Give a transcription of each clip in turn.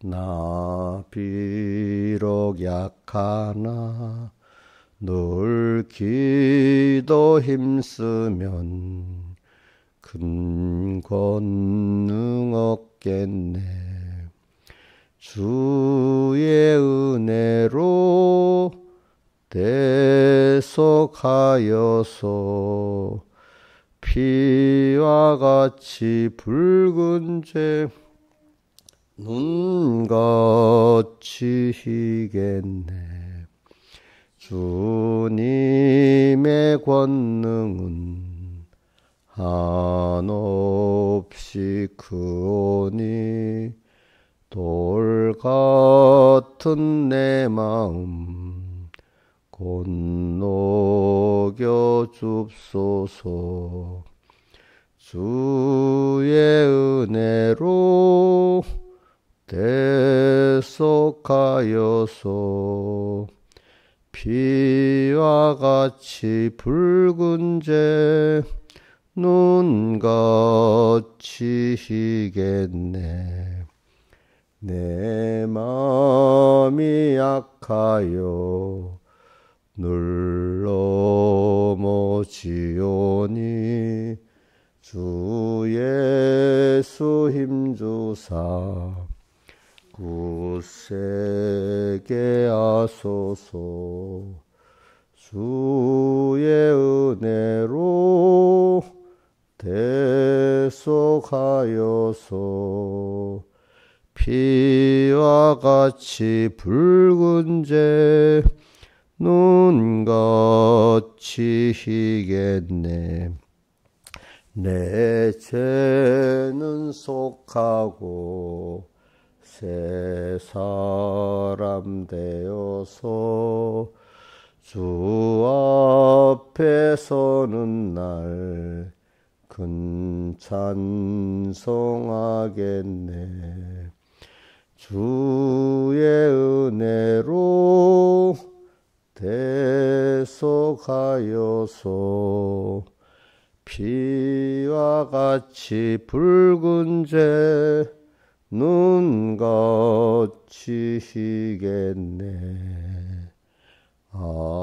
나 비록 약하나 늘 기도 힘쓰면 큰 권능 얻겠네. 주의 은혜로 대속하여서 피와 같이 붉은 죄 눈같이 희겠네. 주님의 권능은 한없이 크오니 돌 같은 내 마음 곧 녹여 줍소서. 주의 은혜로 대속하여서 피와 같이 붉은 죄 눈같이 희겠네. 내 마음이 약하여 늘 넘어지오니 주 예수 힘주사 굳세게 하소서. 주의 은혜로 대속하여서 피와 같이 붉은 죄 눈같이 희겠네. 내 죄는 속하고 새 사람 되어서 주 앞에 서는 날 큰 찬송하겠네. 주의 은혜로 대속하여서 피와 같이 붉은 죄 눈같이 희겠네. 아멘.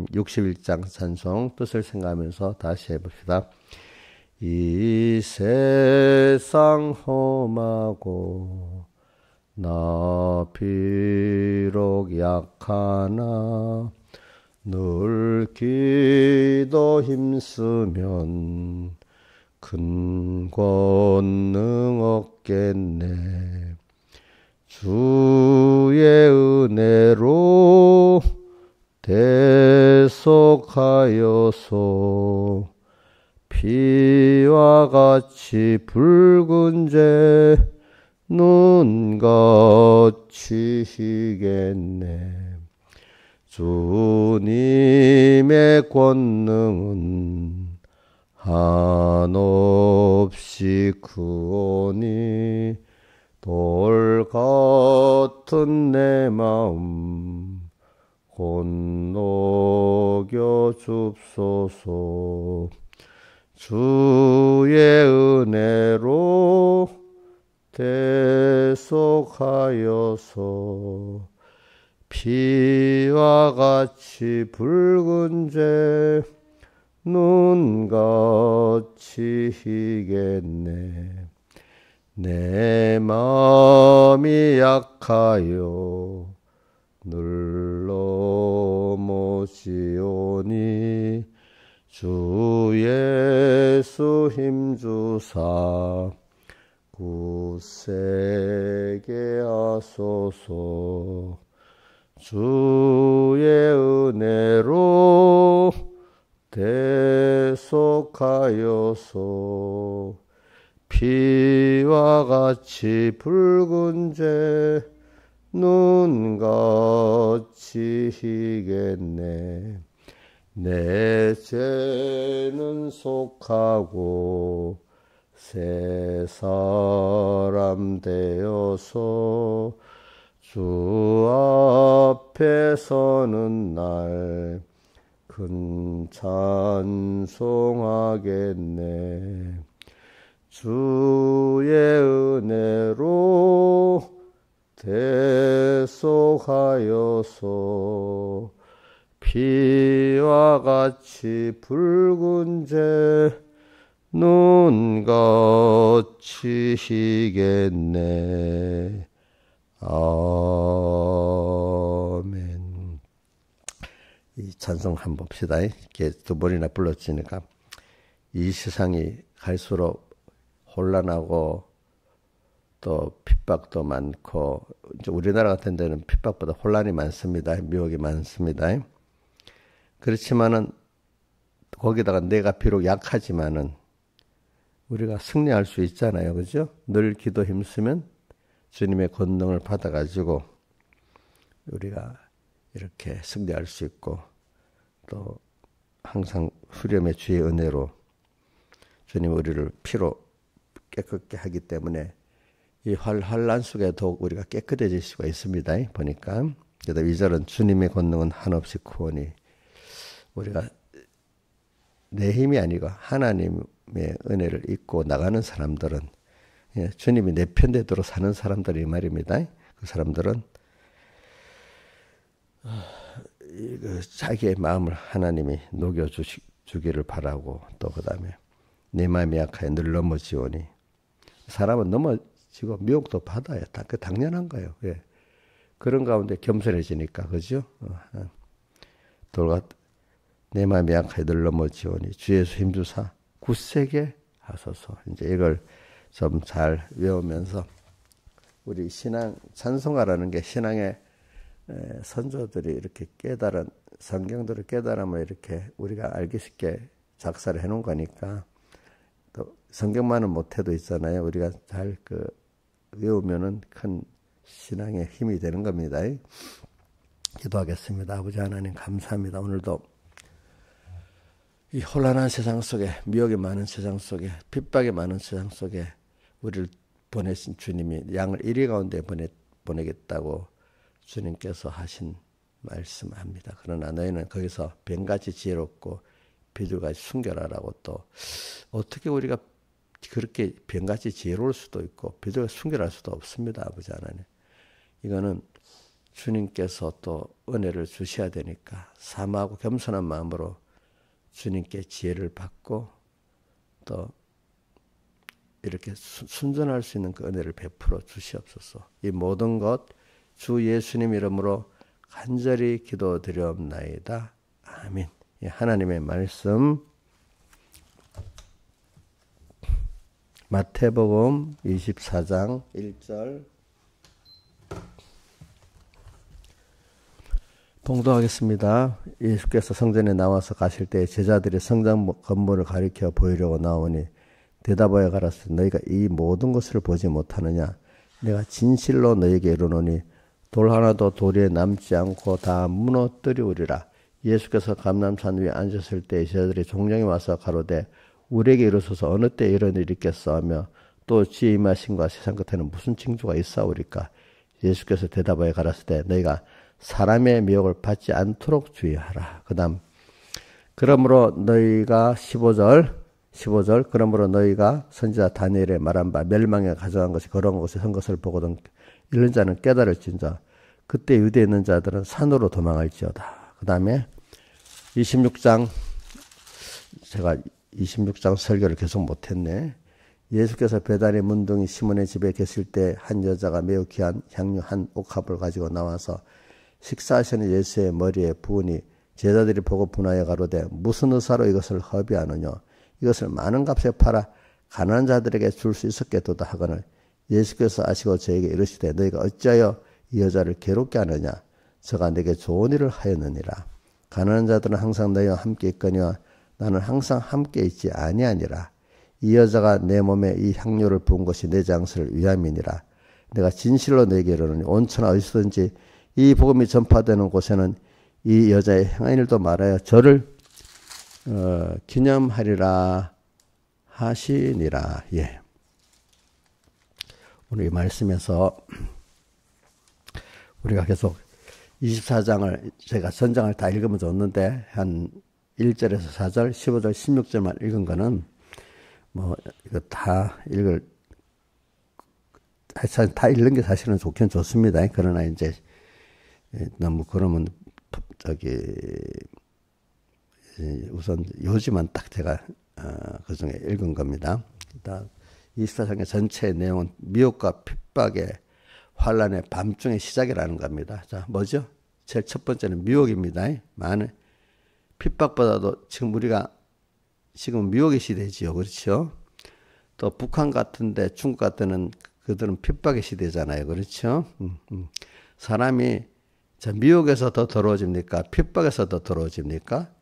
61장 찬송 뜻을 생각하면서 다시 해봅시다. 이 세상 험하고 나 비록 약하나 늘 기도 힘쓰면 큰 권능 얻겠네. 주의 은혜로 대속하여서 피와 같이 붉은 죄 눈같이 희겠네. 주님의 권능은 한없이 크오니 돌 같은 내 마음 곧 녹여 줍소서. 주의 은혜로 대속하여서 피와 같이 붉은 죄 눈같이 희겠네. 내 마음이 약하여 늘 넘어지오니 주 예수 힘주사 굳세게 하소서. 주의 은혜로 대속하여서 피와 같이 붉은 죄 눈같이 희겠네. 내 죄는 속하고 새 사람 되어서 주 앞에 서는 날 큰 찬송하겠네. 주의 은혜 대속하여서 피와 같이 붉은 재 눈같이 희겠네. 아멘. 이 찬송 한번 봅시다. 이렇게 두 번이나 불렀으니까 이 세상이 갈수록 혼란하고 또 핍박도 많고, 우리나라 같은 데는 핍박보다 혼란이 많습니다. 미혹이 많습니다. 그렇지만은 거기다가 내가 비록 약하지만은 우리가 승리할 수 있잖아요. 그죠? 늘 기도 힘쓰면 주님의 권능을 받아가지고 우리가 이렇게 승리할 수 있고, 또 항상 후렴의 주의 은혜로 주님 우리를 피로 깨끗게 하기 때문에 이 환란 속에도 우리가 깨끗해질 수가 있습니다. 보니까. 그래서 2절은 주님의 권능은 한없이 크오니, 우리가 내 힘이 아니고 하나님의 은혜를 잊고 나가는 사람들은, 주님이 내 편되도록 사는 사람들이 말입니다. 그 사람들은 자기의 마음을 하나님이 녹여주기를 바라고, 또 그 다음에 내 마음이 약하여 늘 넘어지오니, 사람은 넘어지고 미혹도 받아요. 그 당연한 거예요. 예. 그런 가운데 겸손해지니까, 그죠? 내 마음이 약하여 늘 넘어지오니 주 예수 힘주사 굳세게 하소서. 이제 이걸 좀 잘 외우면서 우리 신앙 찬송가라는 게 신앙의 선조들이 이렇게 깨달은 성경들을 깨달으면 이렇게 우리가 알기 쉽게 작사를 해놓은 거니까, 또 성경만은 못해도 있잖아요. 우리가 잘 외우면은 큰 신앙의 힘이 되는 겁니다. 기도하겠습니다. 아버지 하나님 감사합니다. 오늘도 이 혼란한 세상 속에, 미혹이 많은 세상 속에, 핍박이 많은 세상 속에 우리를 보내신 주님이 양을 이리 가운데 보내겠다고 주님께서 하신 말씀합니다. 그러나 너희는 거기서 뱀같이 지혜롭고 비둘같이 순결하라고, 또 어떻게 우리가 그렇게 뱀같이 지혜로울 수도 있고 비둘같이 순결할 수도 없습니다. 아버지 하나님. 이거는 주님께서 또 은혜를 주셔야 되니까 사모하고 겸손한 마음으로 주님께 지혜를 받고 또 이렇게 순전할 수 있는 그 은혜를 베풀어 주시옵소서. 이 모든 것 주 예수님 이름으로 간절히 기도드리옵나이다. 아멘. 하나님의 말씀 마태복음 24장 1절 봉독하겠습니다. 예수께서 성전에 나와서 가실 때 제자들이 성전 건물을 가리켜 보이려고 나오니 대답하여 가라사대 너희가 이 모든 것을 보지 못하느냐. 내가 진실로 너희에게 이르노니 돌 하나도 돌에 남지 않고 다 무너뜨리우리라. 예수께서 감람산 위에 앉았을 때 제자들이 종령이 와서 가로되 우리에게 이르소서 어느 때 이런 일이 있겠어 하며 또 주의 임하심과 세상 끝에는 무슨 징조가 있사오리까. 예수께서 대답하여 가라사대 너희가 사람의 미혹을 받지 않도록 주의하라. 그 다음 그러므로 너희가 15절 그러므로 너희가 선지자 다니엘의 말한 바 멸망에 가져간 것이 거룩한 곳에 선 것을 보거든 읽는 자는 깨달을진저 그때 유대에 있는 자들은 산으로 도망할지어다. 그 다음에 26장 제가 26장 설교를 계속 못했네. 예수께서 베다니 문둥이 시몬의 집에 계실 때 한 여자가 매우 귀한 향유 한 옥합을 가지고 나와서 식사하시는 예수의 머리에 부으니 제자들이 보고 분하여 가로되 무슨 의사로 이것을 허비하느냐. 이것을 많은 값에 팔아 가난한 자들에게 줄 수 있었겠도다 하거늘 예수께서 아시고 저에게 이르시되 너희가 어찌하여 이 여자를 괴롭게 하느냐. 저가 내게 좋은 일을 하였느니라. 가난한 자들은 항상 너희와 함께 있거니와 나는 항상 함께 있지 아니하니라. 이 여자가 내 몸에 이 향료를 부은 것이 내 장수를 위함이니라. 내가 진실로 너희에게 이르노니 온천하 어디서든지 이 복음이 전파되는 곳에는 이 여자의 행한 일도 말하여 저를 기념하리라 하시니라. 예. 오늘 이 말씀에서 우리가 계속 24장을 제가 전장을 다 읽으면 좋는데 한 1절에서 4절, 15절, 16절만 읽은 거는 뭐 이거 다 다 읽는 게 사실은 좋긴 좋습니다. 그러나 이제 너무 그러면 우선 요지만 딱 제가 그 중에 읽은 겁니다. 일단 24장의 전체 내용은 미혹과 핍박의 환란의 밤중의 시작이라는 겁니다. 자, 뭐죠? 제일 첫 번째는 미혹입니다. 많은 핍박보다도 지금 우리가 지금 미혹의 시대지요. 그렇죠? 또 북한 같은데 중국 같은 그들은 핍박의 시대잖아요. 그렇죠? 사람이 자, 미혹에서 더 더러워집니까? 핍박에서 더 더러워집니까?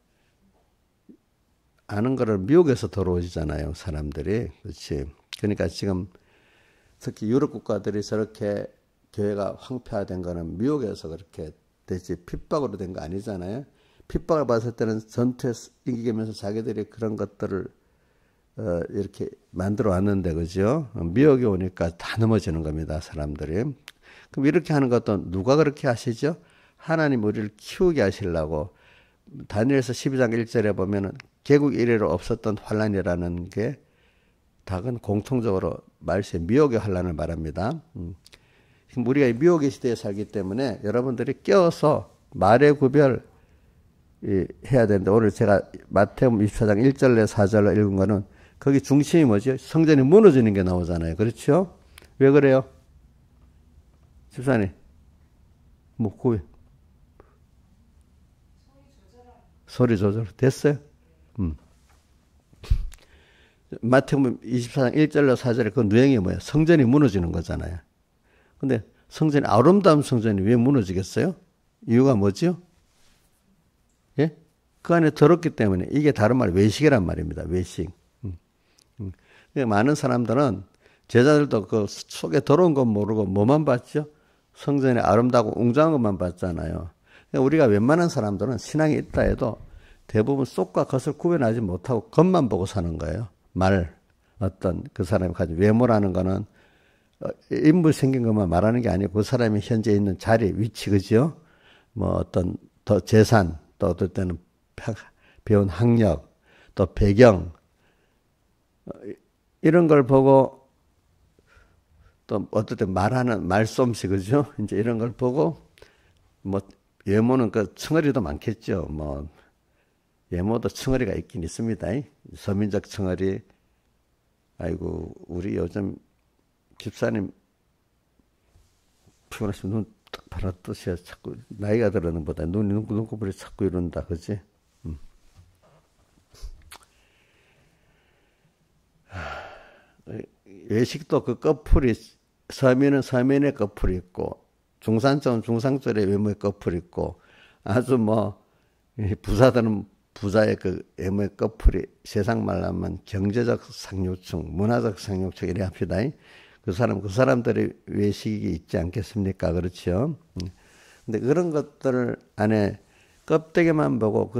아는 거를 미혹에서 더러워지잖아요. 사람들이. 그렇지. 그러니까 지금 특히 유럽 국가들이 저렇게 교회가 황폐화된 거는 미혹에서 그렇게 되지 핍박으로 된 거 아니잖아요. 핍박을 받을 때는 전투에 이기면서 자기들이 그런 것들을 이렇게 만들어 왔는데, 그죠? 미혹이 오니까 다 넘어지는 겁니다, 사람들이. 그럼 이렇게 하는 것도 누가 그렇게 하시죠? 하나님 우리를 키우게 하시려고. 다니엘서 12장 1절에 보면은 개국 이래로 없었던 환란이라는 게 다은 공통적으로 말세 미혹의 환란을 말합니다. 우리가 미혹의 시대에 살기 때문에 여러분들이 껴서 말의 구별 해야 되는데, 오늘 제가 마태복음 24장 1절에 4절로 읽은 거는 거기 중심이 뭐죠? 성전이 무너지는 게 나오잖아요. 그렇죠? 왜 그래요? 집사님, 뭐, 소리 조절 됐어요? 마태복음 24장 1절로 4절에 그 내용이 뭐예요? 성전이 무너지는 거잖아요. 근데 성전이 아름다운 성전이 왜 무너지겠어요? 이유가 뭐죠? 예? 그 안에 더럽기 때문에. 이게 다른 말 외식이란 말입니다. 외식. 많은 사람들은 제자들도 그 속에 더러운 건 모르고 뭐만 봤죠? 성전이 아름다고 웅장한 것만 봤잖아요. 우리가 웬만한 사람들은 신앙이 있다 해도 대부분 속과 겉을 구분하지 못하고 겉만 보고 사는 거예요. 어떤 그 사람이 가진 외모라는 거는 인물 생긴 것만 말하는 게 아니고 그 사람이 현재 있는 자리, 위치, 그죠? 뭐 어떤 더 재산, 또 어떨 때는 배운 학력, 또 배경, 이런 걸 보고 또 어떨 때 말하는 말솜씨, 그죠? 이제 이런 걸 보고 뭐 외모는 그 층어리도 많겠죠. 뭐 외모도 층어리가 있긴 있습니다. 서민적 층어리. 아이고, 우리 요즘 집사님 피곤하시면 눈 딱 바라듯이 자꾸 나이가 들어는 보다 눈꺼풀이 자꾸 이런다, 그지? 외식도 그 꺼풀이, 서민은 서민의 꺼풀이 있고, 중산층은 중산층의 외모의 꺼풀이 있고, 아주 뭐 부자들은 부자의 그 외모의 꺼풀이, 세상 말로 하면 경제적 상류층, 문화적 상류층 이래 합시다. 그 사람들의 외식이 있지 않겠습니까? 그렇죠? 근데 그런 것들 안에 껍데기만 보고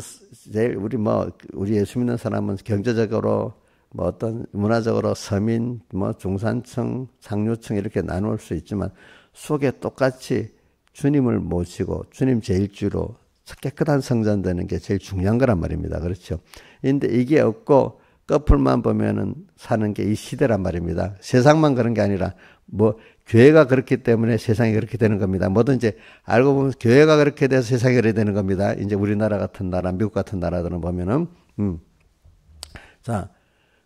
우리 예수 믿는 사람은 경제적으로 뭐 어떤 문화적으로 서민, 뭐 중산층, 상류층 이렇게 나눌 수 있지만 속에 똑같이 주님을 모시고 주님 제일주로 깨끗한 성전 되는 게 제일 중요한 거란 말입니다. 그렇죠? 근데 이게 없고 꺼풀만 보면은 사는 게 이 시대란 말입니다. 세상만 그런 게 아니라 뭐 교회가 그렇기 때문에 세상이 그렇게 되는 겁니다. 뭐든지 알고 보면 교회가 그렇게 돼서 세상이 그렇게 되는 겁니다. 이제 우리나라 같은 나라, 미국 같은 나라들은 보면은 자,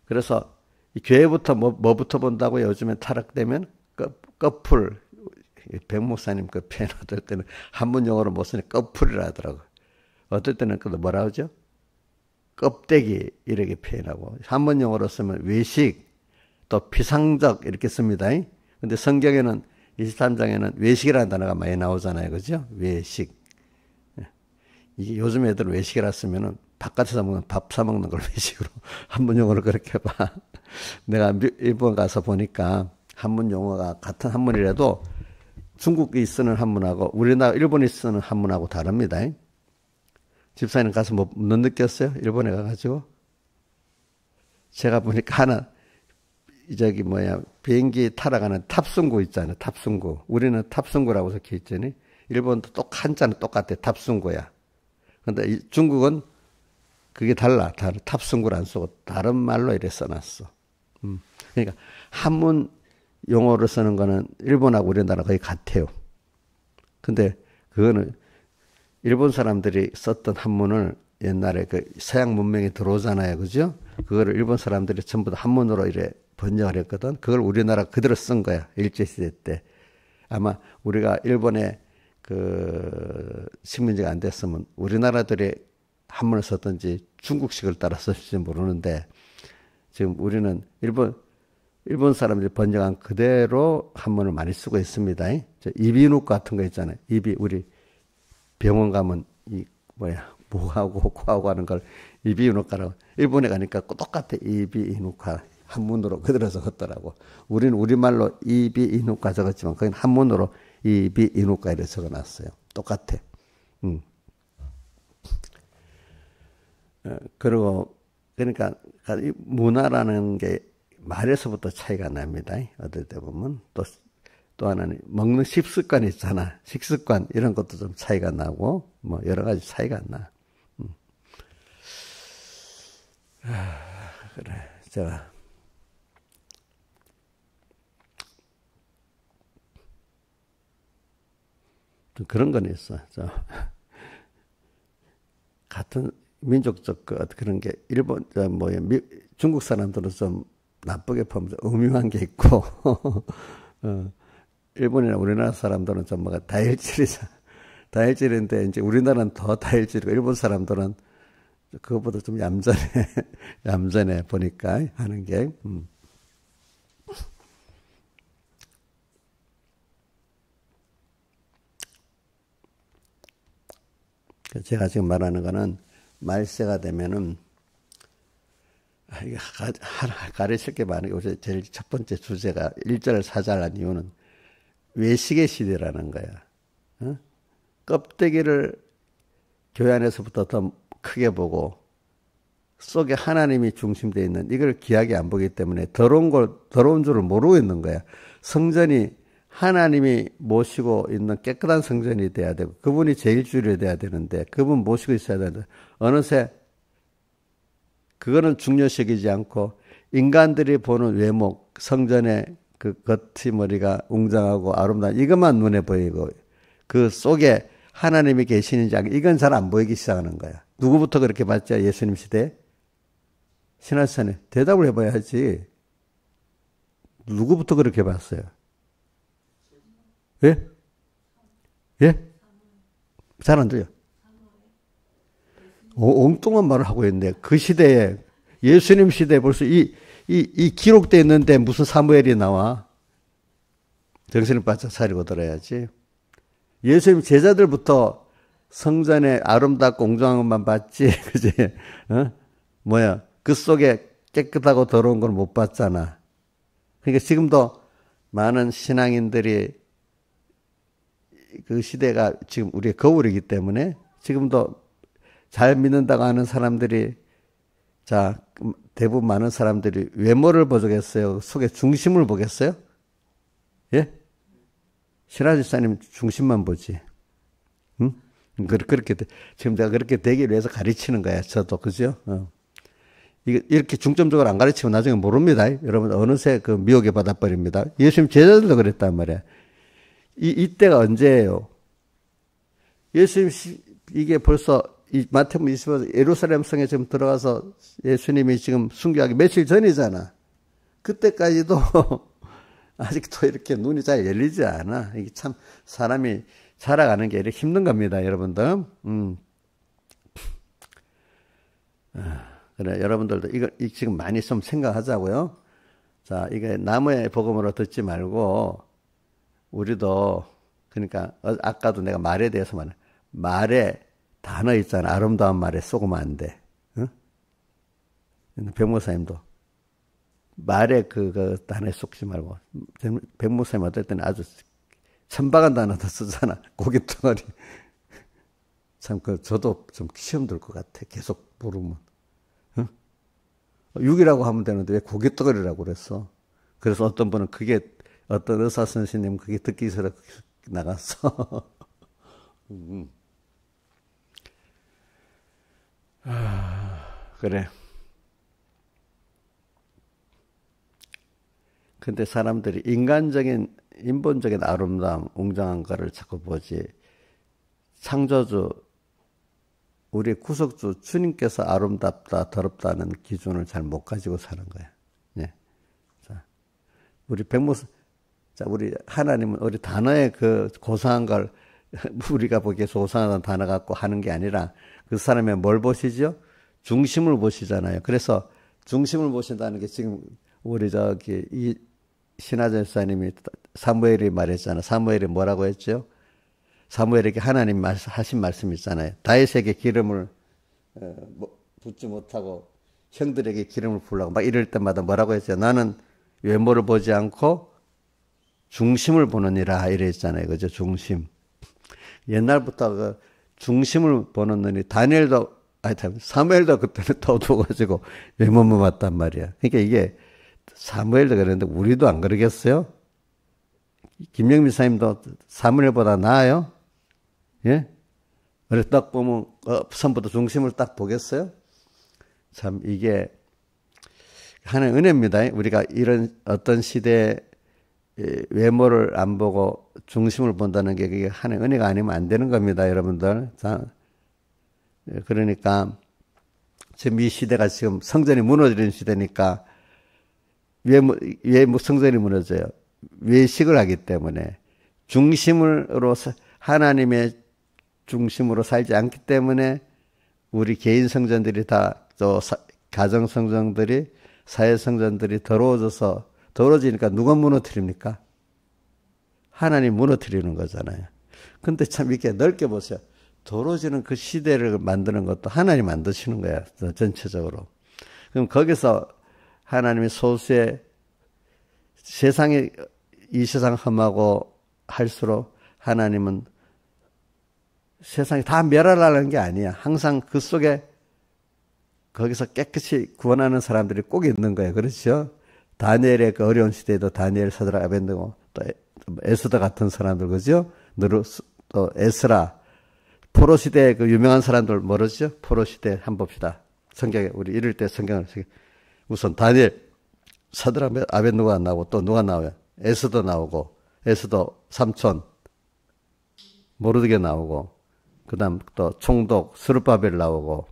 그래서 이 교회부터 뭐부터 본다고 요즘에 타락되면 꺼풀. 백 목사님 그 표현 어떨 때는 한문 용어로 못 쓰니 꺼풀이라 하더라고. 어떨 때는 그 뭐라 하죠? 껍데기 이렇게 표현하고, 한문 용어로 쓰면 외식, 또 피상적 이렇게 씁니다. 근데 성경에는 23장에는 외식이라는 단어가 많이 나오잖아요. 그죠? 외식. 이게 요즘 애들은 외식이라 쓰면은 바깥에서 먹는 밥 사 먹는 걸 외식으로 한문 용어로 그렇게 봐. 내가 일본 가서 보니까 한문 용어가 같은 한문이라도 중국이 쓰는 한문하고 우리나라 일본이 쓰는 한문하고 다릅니다. 집사님 가서 못 느꼈어요? 일본에 가가지고 제가 보니까 하나 비행기 타러 가는 탑승구 있잖아요. 탑승구. 우리는 탑승구라고 적혀 있잖아요. 일본도 한자는 똑같아. 탑승구야. 근데 중국은 그게 달라. 탑승구를 안 쓰고 다른 말로 이래 써놨어. 그러니까 한문 용어를 쓰는 거는 일본하고 우리나라 거의 같아요. 근데 그거는 일본 사람들이 썼던 한문을 옛날에 그 서양 문명에 들어오잖아요. 그죠? 그거를 일본 사람들이 전부 다 한문으로 이래 번역을 했거든. 그걸 우리나라 그대로 쓴 거야. 일제시대 때. 아마 우리가 일본에 그 식민지가 안 됐으면 우리나라들이 한문을 썼든지 중국식을 따라 썼을지 모르는데 지금 우리는 일본 사람들이 번역한 그대로 한문을 많이 쓰고 있습니다. 이비인후과 같은 거 있잖아요. 우리 병원 가면 목하고 코하고 하는 걸 이비인후과라고. 일본에 가니까 똑같아. 이비인후과 한문으로 그대로 적었더라고. 우리는 우리말로 이비인후과 적었지만 거긴 한문으로 이비인후과 이렇게 적어놨어요. 똑같아. 그리고 그러니까 문화라는 게 말에서부터 차이가 납니다. 어떨 때 보면 또 하나는 먹는 식습관이 있잖아. 식습관 이런 것도 좀 차이가 나고 뭐 여러 가지 차이가 나. 그래. 자. 그런 건 있어. 같은 민족적 그런 게 중국 사람들은 좀 나쁘게 보면 음흉한 게 있고 일본이나 우리나라 사람들은 좀 뭐가 다혈질인데 이제 우리나라는 더 다혈질이고 일본 사람들은 그것보다 좀 얌전해 보니까 하는 게. 제가 지금 말하는 거는 말세가 되면은 이게 가르칠 게 많은 게 제일 첫 번째 주제가 1절 4절 한 이유는 외식의 시대라는 거야. 어? 껍데기를 교회 안에서부터 더 크게 보고 속에 하나님이 중심되어 있는 이걸 귀하게 안 보기 때문에 더러운 줄을 모르고 있는 거야. 성전이 하나님이 모시고 있는 깨끗한 성전이 돼야 되고 그분이 제일 주류 돼야 되는데 그분 모시고 있어야 되는데 어느새 그거는 중요시하지 않고 인간들이 보는 외모, 성전의 그 겉머리가 웅장하고 아름다운 이것만 눈에 보이고 그 속에 하나님이 계시는지 이건 잘 안 보이기 시작하는 거야. 누구부터 그렇게 봤죠? 예수님 시대에? 신하선에 대답을 해봐야지. 누구부터 그렇게 봤어요? 예? 예? 잘 안 들려. 엉뚱한 말을 하고 있네. 그 시대에, 예수님 시대에 벌써 이 기록되어 있는데 무슨 사무엘이 나와? 정신을 바짝 차리고 들어야지. 예수님 제자들부터 성전에 아름답고 웅장한 것만 봤지. 그지? 그 속에 깨끗하고 더러운 걸 못 봤잖아. 그러니까 지금도 많은 신앙인들이 그 시대가 지금 우리의 거울이기 때문에 지금도 잘 믿는다고 하는 사람들이 대부분 많은 사람들이 외모를 보겠어요? 속의 중심을 보겠어요? 예? 신하집사님 중심만 보지. 응? 지금 내가 그렇게 되기 위해서 가르치는 거야. 저도. 그죠? 이렇게 중점적으로 안 가르치면 나중에 모릅니다. 여러분, 어느새 그 미혹에 받아버립니다. 예수님 제자들도 그랬단 말이야. 이때가 언제예요? 예수님, 이게 벌써 마태복음 25장 예루살렘 성에 지금 들어가서 예수님이 지금 순교하기 며칠 전이잖아. 그때까지도 아직도 이렇게 눈이 잘 열리지 않아. 이게 참 사람이 살아가는 게 이렇게 힘든 겁니다, 여러분들. 그래, 여러분들도 이거 지금 많이 좀 생각하자고요. 자, 이게 나무의 복음으로 듣지 말고 우리도 그러니까 아까도 내가 말에 대해서 말에 단어 있잖아. 아름다운 말에 속으면 안 돼. 응? 백목사님도 말에 그 단어에 속지 말고 백목사님 어떨 때는 아주 천박한 단어도 쓰잖아. 고깃덩어리. 참 저도 좀 시험 들 것 같아. 계속 모르면. 응? 6이라고 하면 되는데 왜 고깃덩어리라고 그랬어? 그래서 어떤 분은 어떤 의사 선생님은 그게 듣기 싫어 나갔어. 그래. 근데 사람들이 인간적인, 인본적인 아름다움, 웅장한 거를 자꾸 보지, 창조주, 우리 구속주 주님께서 아름답다, 더럽다는 기준을 잘 못 가지고 사는 거야. 예. 자, 우리 자, 우리 하나님은 우리 단어의 그 고상한 걸 우리가 보기에 고상한 단어 갖고 하는 게 아니라 그 사람의 뭘 보시죠? 중심을 보시잖아요. 그래서 중심을 보신다는 게 지금 우리 이 신하전 사님이 사무엘이 말했잖아. 사무엘이 뭐라고 했죠? 사무엘에게 하나님 하신 말씀 있잖아요. 다윗에게 기름을 붓지 못하고 형들에게 기름을 부으려고 막 이럴 때마다 뭐라고 했죠? 나는 외모를 보지 않고 중심을 보느니라 이랬잖아요. 그죠? 중심. 옛날부터 그 중심을 보는 눈이 사무엘도 그때는 더더워가지고 외모만 봤단 말이야. 그러니까 이게 사무엘도 그랬는데 우리도 안 그러겠어요? 김영민 사님도 사무엘보다 나아요? 예? 그래서 딱 보면 선부터 중심을 딱 보겠어요? 참 이게 하나의 은혜입니다. 우리가 이런 어떤 시대에 외모를 안 보고 중심을 본다는 게 그게 하나의 은혜가 아니면 안 되는 겁니다, 여러분들. 자, 그러니까 지금 이 시대가 지금 성전이 무너지는 시대니까 왜 성전이 무너져요? 외식을 하기 때문에 중심으로 하나님의 중심으로 살지 않기 때문에 우리 개인 성전들이 다 또 가정 성전들이 사회 성전들이 더러워지니까 누가 무너뜨립니까? 하나님 무너뜨리는 거잖아요. 근데 참 이렇게 넓게 보세요. 더러워지는 그 시대를 만드는 것도 하나님 만드시는 거야. 전체적으로. 그럼 거기서 하나님이 소수의 이 세상 험하고 할수록 하나님은 세상이 다 멸하라는 게 아니야. 항상 그 속에 거기서 깨끗이 구원하는 사람들이 꼭 있는 거예요. 그렇죠? 다니엘의 그 어려운 시대에도 다니엘, 사드락, 아벤느고 또 에스더 같은 사람들, 그죠? 또 에스라, 포로 시대의 그 유명한 사람들 모르죠? 포로 시대 한번 봅시다. 성경에 우리 이럴 때 성경을 우선 다니엘, 사드락, 아벤느고가 나오고 또 누가 나와요? 에스더 나오고 에스더 삼촌 모르드게 나오고 그다음 또 총독 스룹바벨 나오고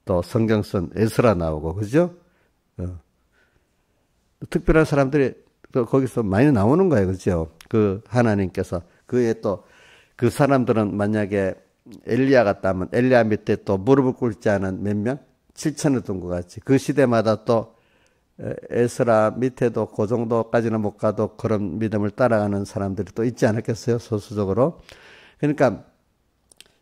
또 성경 쓴 에스라 나오고 그죠? 특별한 사람들이 거기서 많이 나오는 거예요. 그죠? 그 하나님께서 그에 또 그 사람들은 만약에 엘리야 같다면 엘리야 밑에 또 무릎을 꿇지 않은 몇 명? 7천을 둔 것 같이 그 시대마다 또 에스라 밑에도 그 정도까지는 못 가도 그런 믿음을 따라가는 사람들이 또 있지 않았겠어요? 소수적으로. 그러니까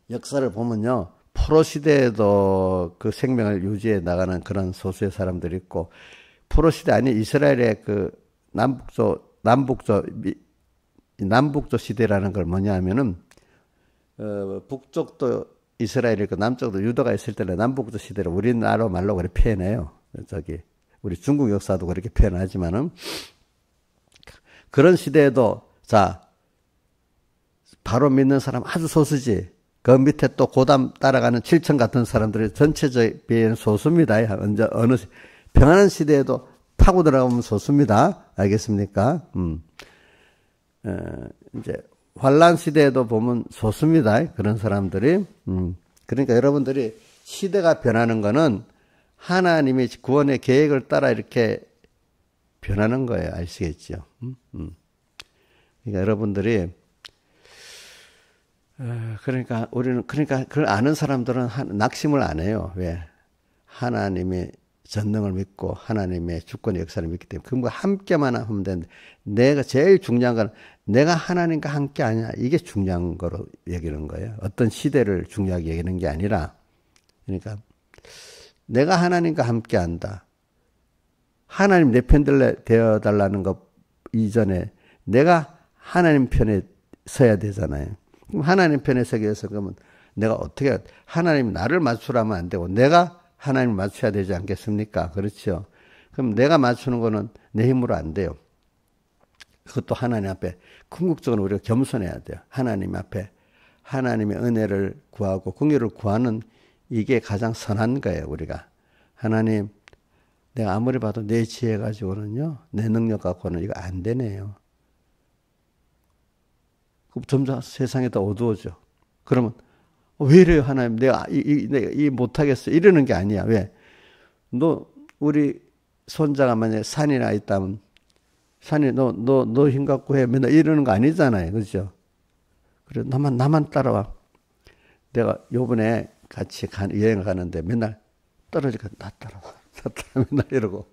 역사를 보면요. 포로 시대에도 그 생명을 유지해 나가는 그런 소수의 사람들이 있고 포로 시대 아니 이스라엘의 그 남북조 시대라는 걸 뭐냐 하면은 북쪽도 이스라엘이고 남쪽도 유다가 있을 때는 남북조 시대를 우리나라 말로 그렇게 표현해요. 우리 중국 역사도 그렇게 표현하지만은 그런 시대에도 자 바로 믿는 사람 아주 소수지. 그 밑에 또 고담 따라가는 7천 같은 사람들이 전체적 비해는 소수입니다. 어느 평안한 시대에도 타고 들어가면 소수입니다. 알겠습니까? 이제 환란 시대에도 보면 소수입니다. 그런 사람들이. 그러니까 여러분들이 시대가 변하는 거는 하나님이 구원의 계획을 따라 이렇게 변하는 거예요. 아시겠죠? 그러니까 여러분들이 그러니까 그걸 아는 사람들은 낙심을 안 해요. 왜? 하나님의 전능을 믿고 하나님의 주권의 역사를 믿기 때문에 그것과 함께만 하면 되는데 내가 제일 중요한 건 내가 하나님과 함께 하냐 이게 중요한 거로 여기는 거예요. 어떤 시대를 중요하게 여기는 게 아니라 그러니까 내가 하나님과 함께 한다. 하나님 내 편 되어달라는 것 이전에 내가 하나님 편에 서야 되잖아요. 그럼 하나님 편에 서기 위해서 그러면 내가 어떻게 하나님 나를 맞추라면 안 되고 내가 하나님을 맞춰야 되지 않겠습니까? 그렇죠. 그럼 내가 맞추는 거는 내 힘으로 안 돼요. 그것도 하나님 앞에 궁극적으로 우리가 겸손해야 돼요. 하나님 앞에 하나님의 은혜를 구하고 긍휼을 구하는 이게 가장 선한 거예요. 우리가 하나님 내가 아무리 봐도 내 지혜 가지고는요, 내 능력 갖고는 이거 안 되네요. 그럼 점점 세상이 더 어두워져. 그러면 왜 이래요, 하나님? 내가 이 못하겠어. 이러는 게 아니야. 왜? 우리 손자가 만약에 산이나 있다면, 산이 너 힘 갖고 해. 맨날 이러는 거 아니잖아요. 그죠? 그래, 나만 따라와. 내가 요번에 같이 여행 가는데 맨날 떨어지니까 나 따라와. 맨날 이러고.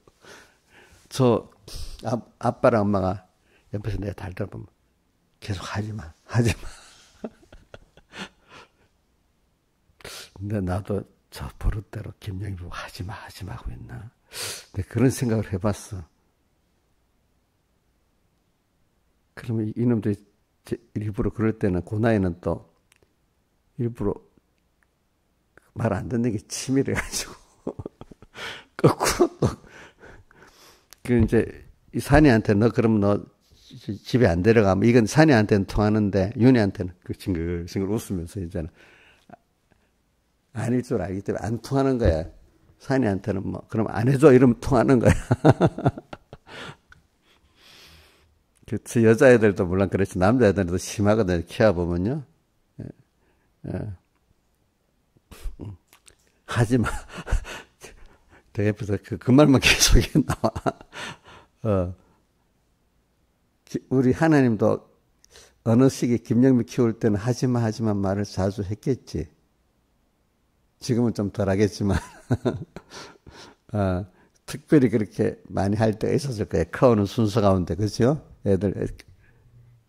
아빠랑 엄마가 옆에서 내가 달달 보면 계속 하지 마. 근데 나도 저 버릇대로 김영희 보고 하지 마 하고 있나. 근데 그런 생각을 해봤어. 그러면 이놈들이 일부러 그럴 때는 그 나이는 또 일부러 말 안 듣는 게 치밀해가지고 거꾸로 또 그 이제 이 산이한테 그러면 너 집에 안 데려가면 이건 산이한테는 통하는데 윤희한테는 그 징글징글 웃으면서 이제는 아닐 줄 알기 때문에 안 통하는 거야. 산이한테는 뭐 그럼 안 해줘 이러면 통하는 거야. 그 여자애들도 물론 그렇지 남자애들도 심하거든요. 키워보면요. 하지 마. 내 옆에서 그 말만 계속 나와. 우리 하나님도 어느 시기 김영미 키울 때는 하지마 말을 자주 했겠지. 지금은 좀 덜 하겠지만, 특별히 그렇게 많이 할 때가 있었을 거예요. 커오는 순서 가운데, 그죠? 애들,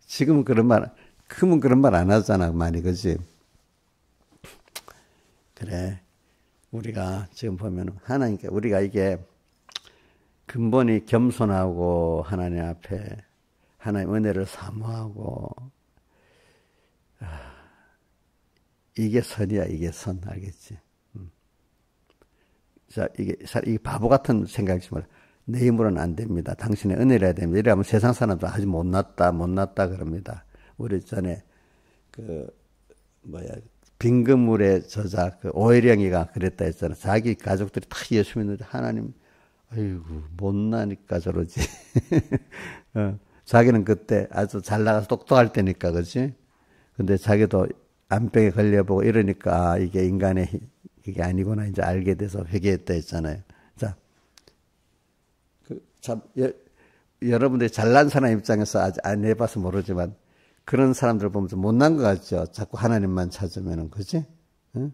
지금은 크면 그런 말 안 하잖아, 많이, 그지? 그래. 우리가 지금 보면 하나님께, 우리가 이게 근본이 겸손하고 하나님 앞에 하나님 은혜를 사모하고, 이게 선이야, 이게 선, 알겠지? 자, 이게 바보 같은 생각이지 말라. 내 힘으로는 안 됩니다. 당신의 은혜를 해야 됩니다. 이러면 세상 사람들 아주 못났다 그럽니다. 우리 전에, 빈금물의 저자, 오해령이가 그랬다 했잖아. 자기 가족들이 다 예수 믿는데 하나님, 아이고, 못나니까 저러지. 자기는 그때 아주 잘 나가서 똑똑할 때니까, 그지? 근데 자기도 암병에 걸려보고 이러니까, 이게 인간의 이게 아니구나, 이제 알게 돼서 회개했다 했잖아요. 자, 여러분들이 잘난 사람 입장에서 아직 안 해봐서 모르지만, 그런 사람들 보면서 못난 것 같죠? 자꾸 하나님만 찾으면은, 그지? 응?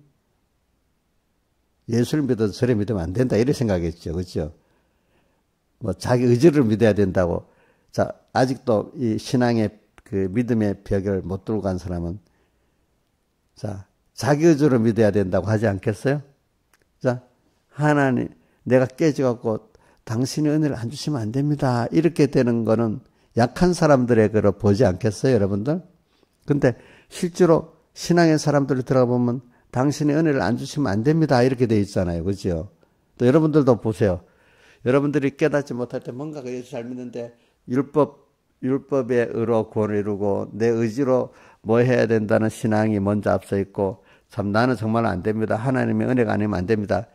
예수를 믿어도 저래 믿으면 안 된다, 이렇게 생각했죠. 그죠? 뭐, 자기 의지를 믿어야 된다고. 자, 아직도 이 신앙의 그 믿음의 벽을 못 뚫고 간 사람은, 자, 자기 의지로 믿어야 된다고 하지 않겠어요? 자, 하나님, 내가 깨져갖고 당신의 은혜를 안 주시면 안 됩니다. 이렇게 되는 거는 약한 사람들의 그로 보지 않겠어요, 여러분들? 근데 실제로 신앙의 사람들이 들어가 보면 당신의 은혜를 안 주시면 안 됩니다. 이렇게 돼 있잖아요. 그죠? 또 여러분들도 보세요. 여러분들이 깨닫지 못할 때 뭔가 예수 잘 믿는데 율법의 의로 구원을 이루고 내 의지로 뭐 해야 된다는 신앙이 먼저 앞서 있고 참 나는 정말 안 됩니다. 하나님의 은혜가 아니면 안 됩니다.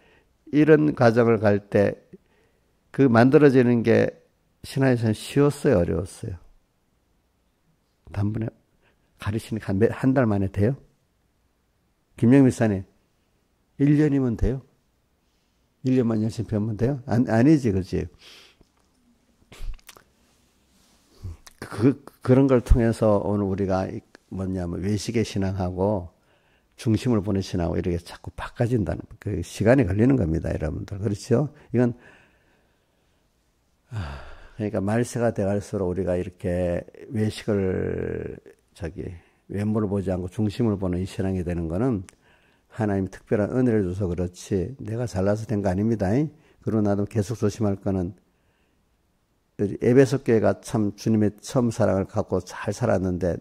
이런 과정을 갈 때 그 만들어지는 게 신앙에서는 쉬웠어요, 어려웠어요? 단번에 가르치니까 한 달 만에 돼요? 김영미 사님, 1년이면 돼요? 1년만 열심히 배우면 돼요? 아니지, 그렇지? 그런 걸 통해서 오늘 우리가 뭐냐면 외식의 신앙하고 중심을 보는 신앙하고 이렇게 자꾸 바꿔진다는 그 시간이 걸리는 겁니다, 여러분들. 그렇죠? 이건 그러니까 말세가 돼갈수록 우리가 이렇게 외식을 외모를 보지 않고 중심을 보는 이 신앙이 되는 거는 하나님이 특별한 은혜를 줘서 그렇지 내가 잘나서 된 거 아닙니다. 그러나도 계속 조심할 거는 에베소 교회가 참 주님의 처음 사랑을 갖고 잘 살았는데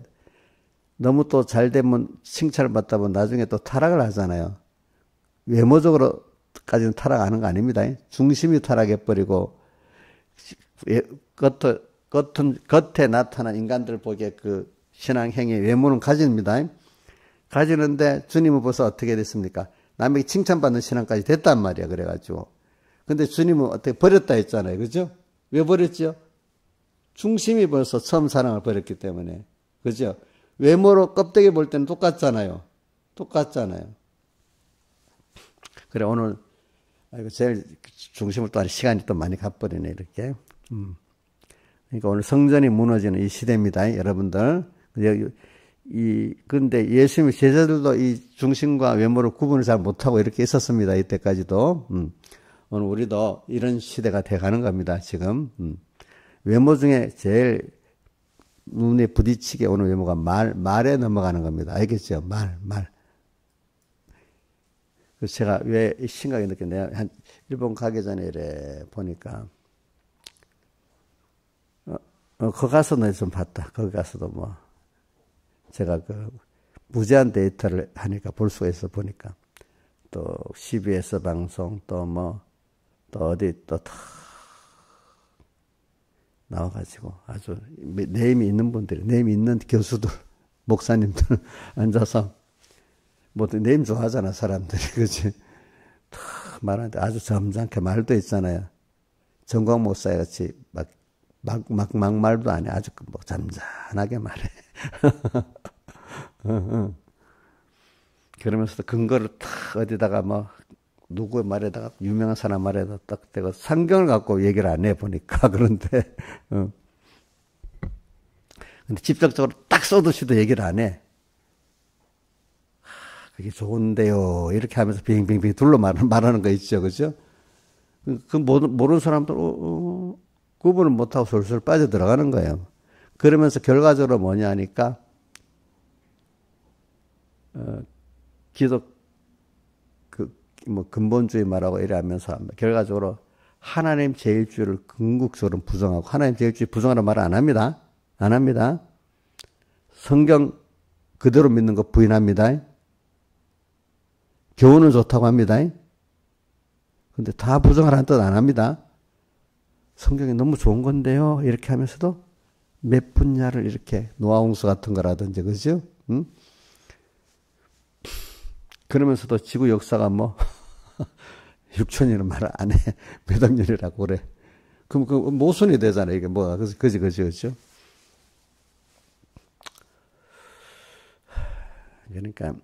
너무 또 잘 되면 칭찬을 받다 보면 나중에 또 타락을 하잖아요. 외모적으로까지는 타락하는 거 아닙니다. 중심이 타락해버리고 겉에 나타난 인간들 보기에 그 신앙행위 외모는 가집니다. 가지는데 주님은 벌써 어떻게 됐습니까? 남에게 칭찬받는 신앙까지 됐단 말이야. 그래가지고 근데 주님은 어떻게 버렸다 했잖아요. 그죠? 왜 버렸죠? 중심이 벌써 처음 사랑을 버렸기 때문에. 그죠? 외모로 껍데기 볼 때는 똑같잖아요. 똑같잖아요. 그래, 오늘, 제일 중심을 또 시간이 또 많이 가버리네, 이렇게. 그러니까 오늘 성전이 무너지는 이 시대입니다, 여러분들. 근데 예수님의 제자들도 이 중심과 외모를 구분을 잘 못하고 이렇게 있었습니다, 이때까지도. 오늘 우리도 이런 시대가 돼가는 겁니다, 지금. 외모 중에 제일 눈에 부딪히게 오는 외모가 말에 넘어가는 겁니다. 알겠죠? 말. 그래서 제가 왜 심각하게 느꼈냐. 한 일본 가기 전에 이래 보니까, 거기 가서는 좀 봤다. 거기 가서도 뭐, 제가 무제한 데이터를 하니까 볼 수가 있어 보니까. 또 CBS 방송, 또 어디 또 다 나와가지고 아주 네임이 있는 분들이, 네임이 있는 교수들, 목사님들 앉아서 뭐 네임 좋아하잖아, 사람들이. 그치? 다 말하는데 아주 점잖게 말도 있잖아요. 정광 목사 같이 막말도 안 해. 아주 뭐 잠잠하게 말해. 그러면서도 근거를 탁 어디다가 뭐 누구의 말에다가 유명한 사람 말에다 딱 대고 성경을 갖고 얘기를 안 해 보니까. 그런데 근데 직접적으로 딱 쏘듯이도 얘기를 안 해. 그게 좋은데요. 이렇게 하면서 빙빙빙 둘러 말하는 거 있죠, 그죠? 모르는 사람들 구분을 못하고 솔솔 빠져 들어가는 거예요. 그러면서 결과적으로 뭐냐 하니까 기독 근본주의 말하고 이래 하면서 결과적으로 하나님 제일주의를 궁극적으로 부정하고, 하나님 제일주의 부정하는 말을 안 합니다. 안 합니다. 성경 그대로 믿는 거 부인합니다. 교훈은 좋다고 합니다. 근데 다 부정하라는 뜻 안 합니다. 성경이 너무 좋은 건데요. 이렇게 하면서도 몇 분야를 이렇게 노아홍수 같은 거라든지, 그죠? 응? 그러면서도 지구 역사가 뭐 6천이라는 말을 안 해. 몇 억 년이라고 그래. 그럼 그 모순이 되잖아요. 이게 뭐가. 그지. 그러니까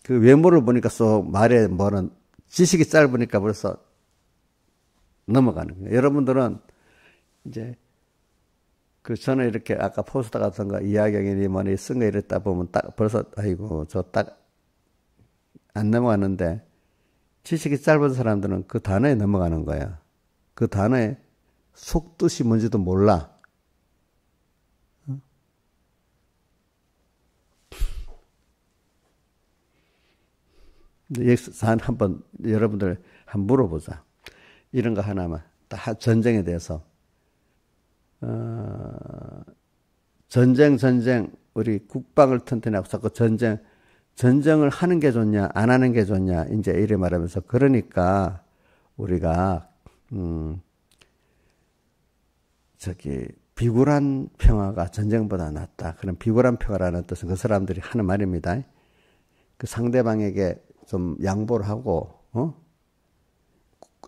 그 외모를 보니까 쏙 말에 뭐는 지식이 짧으니까 벌써 넘어가는 거예요. 여러분들은 이제 저는 이렇게 아까 포스터 같은 거 이야기하니 뭐니 쓴 거 이랬다 보면 딱 벌써 아이고 저 딱 안 넘어가는데, 지식이 짧은 사람들은 그 단어에 넘어가는 거야. 그 단어의 속뜻이 뭔지도 몰라. 여기서 한번 여러분들 한번 물어보자. 이런 거 하나만. 전쟁에 대해서. 전쟁, 우리 국방을 튼튼하고 자꾸 전쟁을 하는 게 좋냐, 안 하는 게 좋냐, 이제 이래 말하면서, 그러니까 우리가, 비굴한 평화가 전쟁보다 낫다. 그런 비굴한 평화라는 뜻은 그 사람들이 하는 말입니다. 그 상대방에게 좀 양보를 하고,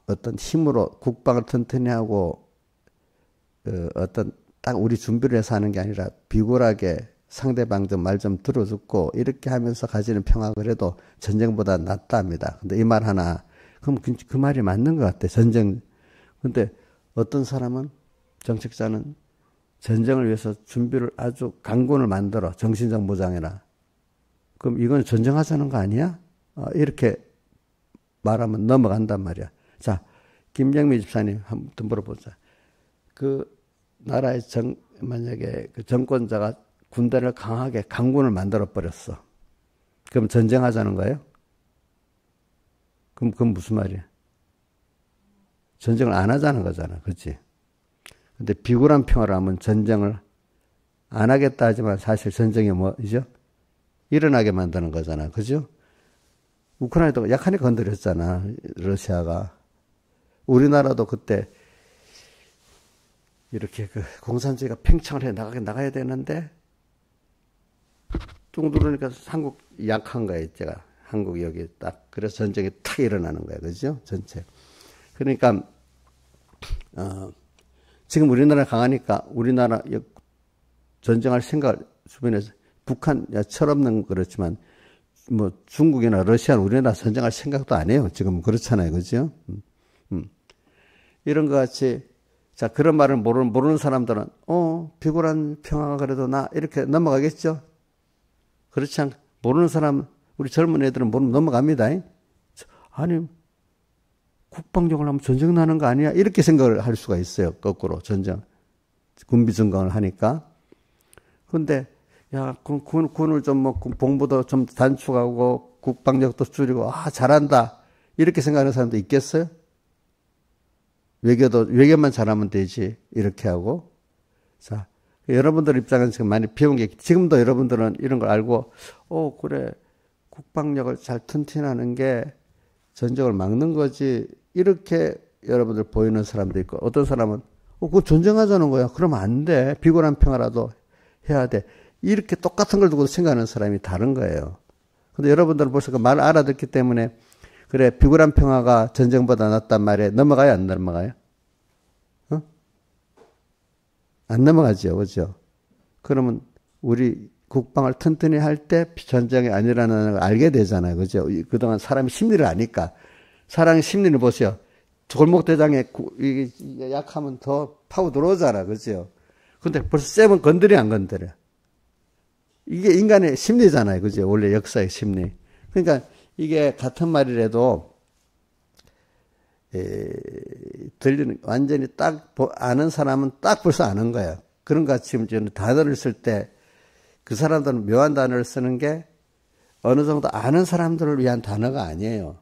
어떤 힘으로 국방을 튼튼히 하고, 어떤 딱 우리 준비를 해서 하는 게 아니라 비굴하게 상대방 좀 말 좀 들어주고 이렇게 하면서 가지는 평화, 그래도 전쟁보다 낫다 합니다. 근데 이 말 하나, 그럼 그 말이 맞는 것 같아. 전쟁. 근데 어떤 사람은, 정책자는 전쟁을 위해서 준비를 아주 강군을 만들어. 정신적 무장해라. 그럼 이건 전쟁하자는 거 아니야? 이렇게 말하면 넘어간단 말이야. 자, 김정미 집사님 한번 물어보자. 그 나라의 만약에 그 정권자가 군대를 강하게 강군을 만들어 버렸어. 그럼 전쟁하자는 거예요? 그건 무슨 말이야? 전쟁을 안 하자는 거잖아. 그렇지? 근데 비굴한 평화를 하면 전쟁을 안 하겠다 하지만 사실 전쟁이 뭐죠? 일어나게 만드는 거잖아. 그죠? 우크라이나도 약하니까 건드렸잖아. 러시아가. 우리나라도 그때 이렇게 공산주의가 팽창을 해 나가야 되는데 쭉 누르니까 한국 약한 거예요. 제가 한국이 여기 딱. 그래서 전쟁이 탁 일어나는 거예요. 그죠? 전체. 그러니까 지금 우리나라 강하니까 우리나라 전쟁할 생각을 주변에서 북한 철없는 그렇지만 뭐 중국이나 러시아는 우리나라 전쟁할 생각도 안 해요. 지금 그렇잖아요. 그죠? 이런 것 같이 자 그런 말을 모르는 사람들은 비굴한 평화가 그래도 나 이렇게 넘어가겠죠? 그렇지 않 모르는 사람 우리 젊은 애들은 모르면 넘어갑니다. 아니 국방력을 하면 전쟁 나는 거 아니야? 이렇게 생각을 할 수가 있어요. 거꾸로 전쟁 군비 증강을 하니까. 근데 야 군을 좀 뭐 봉부도 좀 단축하고 국방력도 줄이고 잘한다 이렇게 생각하는 사람도 있겠어요? 외교만 잘하면 되지 이렇게 하고. 자 여러분들 입장에서 지금 많이 배운 게 지금도 여러분들은 이런 걸 알고 그래 국방력을 잘 튼튼하는 게 전쟁을 막는 거지 이렇게 여러분들 보이는 사람도 있고 어떤 사람은 그거 전쟁하자는 거야 그러면 안 돼 비굴한 평화라도 해야 돼 이렇게 똑같은 걸 두고 생각하는 사람이 다른 거예요. 근데 여러분들은 벌써 그 말 알아듣기 때문에 그래 비굴한 평화가 전쟁보다 낫단 말에 넘어가요 안 넘어가요? 안 넘어가죠. 그죠? 그러면 우리 국방을 튼튼히 할 때 전쟁이 아니라는 걸 알게 되잖아요. 그죠? 그동안 사람이 심리를 아니까. 사람의 심리를 보세요. 골목대장에 약하면 더 파고 들어오잖아. 그죠? 근데 벌써 쌤은 건드려 안 건드려? 이게 인간의 심리잖아요. 그죠? 원래 역사의 심리. 그러니까 이게 같은 말이라도 들리는 완전히 딱 아는 사람은 딱 벌써 아는 거예요. 그런 것 같이 저는 단어를 쓸 때 그 사람들은 묘한 단어를 쓰는 게 어느 정도 아는 사람들을 위한 단어가 아니에요.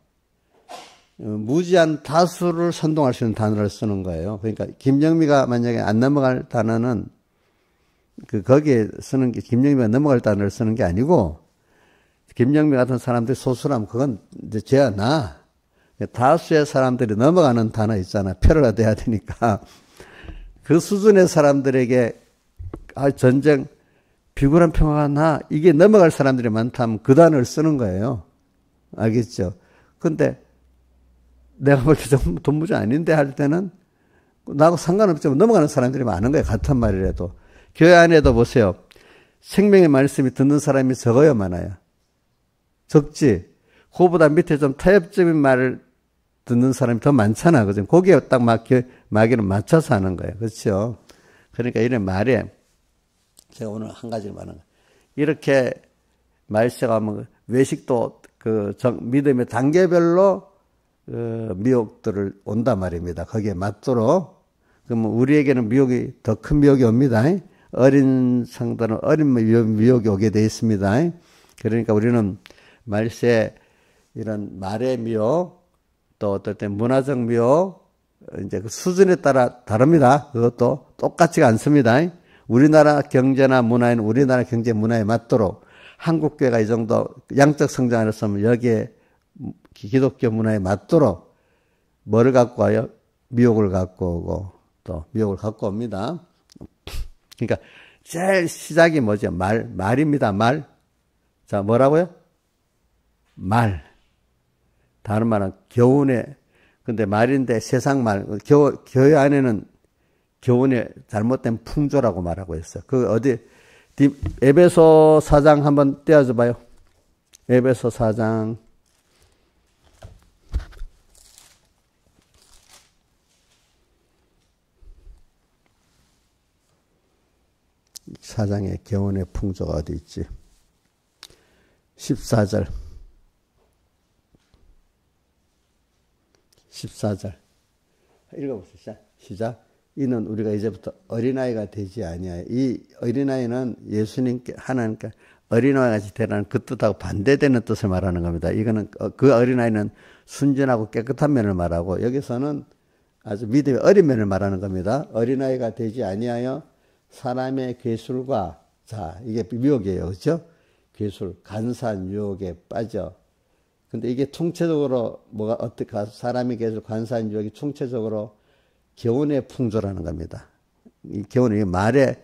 무지한 다수를 선동할 수 있는 단어를 쓰는 거예요. 그러니까 김영미가 만약에 안 넘어갈 단어는 거기에 쓰는 게 김영미가 넘어갈 단어를 쓰는 게 아니고 김영미 같은 사람들이 소수라면 그건 이제 죄야 나. 다수의 사람들이 넘어가는 단어 있잖아. 표류가 돼야 되니까. 그 수준의 사람들에게 전쟁 비굴한 평화가 나 이게 넘어갈 사람들이 많다면 그 단어를 쓰는 거예요. 알겠죠? 근데 내가 볼 때 돈무지 아닌데 할 때는 나하고 상관없지만 넘어가는 사람들이 많은 거예요. 같은 말이라도. 교회 안에도 보세요. 생명의 말씀이 듣는 사람이 적어요, 많아요? 적지. 그거보다 밑에 좀 타협적인 말을 듣는 사람이 더 많잖아. 그죠? 거기에 딱 마귀는 맞춰서 하는 거예요. 그렇죠? 그러니까 이런 말에 제가 오늘 한 가지를 말하는 거예요. 이렇게 말씀하면 외식도 믿음의 단계별로 미혹들을 온단 말입니다. 거기에 맞도록. 그러면 우리에게는 미혹이 더 큰 미혹이 옵니다. 어린 성도는 어린 미혹이 오게 되어 있습니다. 그러니까 우리는 말세 이런 말의 미혹 또 어떨 때 문화적 미혹 이제 그 수준에 따라 다릅니다. 그것도 똑같지가 않습니다. 우리나라 경제나 문화에는 우리나라 경제 문화에 맞도록 한국 교회가 이 정도 양적 성장을 했으면 여기에 기독교 문화에 맞도록 뭐를 갖고 와요? 미혹을 갖고 오고 또 미혹을 갖고 옵니다. 그러니까 제일 시작이 뭐죠? 말입니다. 말. 자, 뭐라고요? 말. 다른 말은 교훈의 근데 말인데 세상 말. 교회 안에는 교훈의 잘못된 풍조라고 말하고 있어요. 그 어디 에베소 4장 한번 떼어줘 봐요. 에베소 4장 4장의 교훈의 풍조가 어디 있지? 14절. 14절. 읽어보세요. 시작. 이는 우리가 이제부터 어린아이가 되지 아니하여. 이 어린아이는 예수님께, 하나님께 어린아이 같이 되라는 그 뜻하고 반대되는 뜻을 말하는 겁니다. 이거는 그 어린아이는 순진하고 깨끗한 면을 말하고, 여기서는 아주 믿음의 어린 면을 말하는 겁니다. 어린아이가 되지 아니하여 사람의 괴술과, 자, 이게 미혹이에요. 그렇죠? 괴술, 간사한 유혹에 빠져. 근데 이게 총체적으로 뭐가 어떻게 사람의 괴술, 간사한 유혹이 총체적으로 교훈의 풍조라는 겁니다. 이 교훈이 말의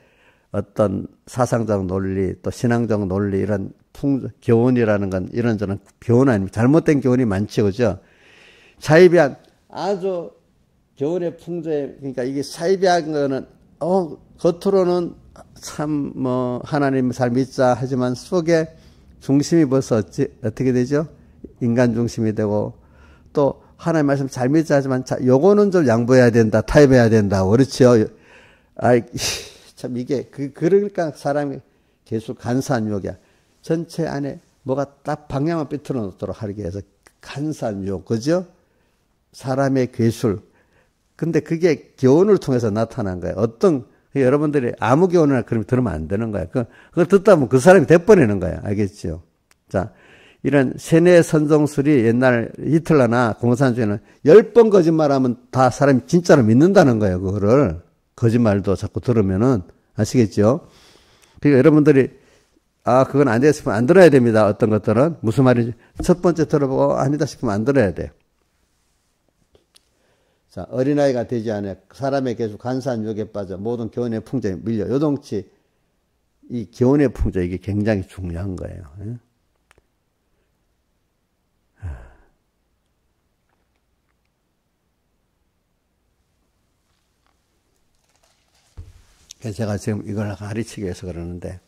어떤 사상적 논리, 또 신앙적 논리, 이런 풍조, 교훈이라는 건 이런저런 교훈 아닙니다. 잘못된 교훈이 많죠, 그죠? 자의비한 아주 교훈의 풍조에, 그러니까 이게 사이비한 거는, 겉으로는 참, 하나님 잘 믿자 하지만 속에 중심이 벌써 어떻게 되죠? 인간 중심이 되고, 또 하나님 말씀 잘 믿자 하지만, 자, 요거는 좀 양보해야 된다, 타협해야 된다, 그렇죠? 참 이게, 그러니까 사람이 계속 간사한 유혹이야. 전체 안에 뭐가 딱 방향을 삐뚤어 놓도록 하기 위해서 간사한 유혹, 그죠? 사람의 괴술. 근데 그게 교훈을 통해서 나타난 거예요. 여러분들이 아무 교훈이나 그러면 들으면 안 되는 거야. 그걸 듣다 보면 그 사람이 돼버리는 거야. 알겠죠? 자, 이런 세뇌 선종술이 옛날 히틀러나 공산주의는 10번 거짓말하면 다 사람이 진짜로 믿는다는 거예요. 그거를. 거짓말도 자꾸 들으면은. 아시겠죠? 그러니까 여러분들이 그건 안 되겠다 싶으면 안 들어야 됩니다. 어떤 것들은. 무슨 말인지. 첫 번째 들어보고 아니다 싶으면 안 들어야 돼. 자, 어린아이가 되지 않아 사람의 계속 간사한 유혹에 빠져 모든 교훈의 풍조에 밀려 요동치. 이 교훈의 풍조 이게 굉장히 중요한 거예요. 그래서 제가 지금 이걸 가르치기 위해서 그러는데